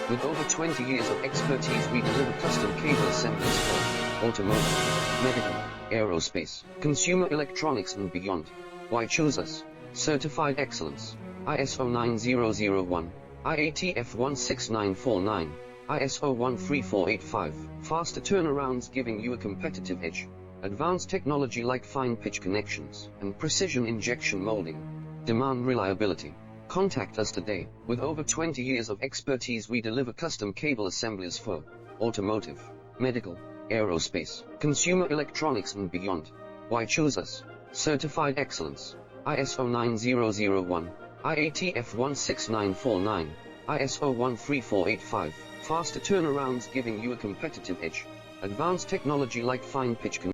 With over 20 years of expertise, we deliver custom cable assemblies for automotive, medical, aerospace, consumer electronics and beyond. Why choose us? Certified excellence, ISO 9001, IATF 16949, ISO 13485, faster turnarounds giving you a competitive edge, advanced technology like fine pitch connections, and precision injection molding. Demand reliability. Contact us today. With over 20 years of expertise, we deliver custom cable assemblies for automotive, medical, aerospace, consumer electronics and beyond. Why choose us? Certified excellence, ISO 9001, IATF 16949, ISO 13485, faster turnarounds giving you a competitive edge, advanced technology like fine pitch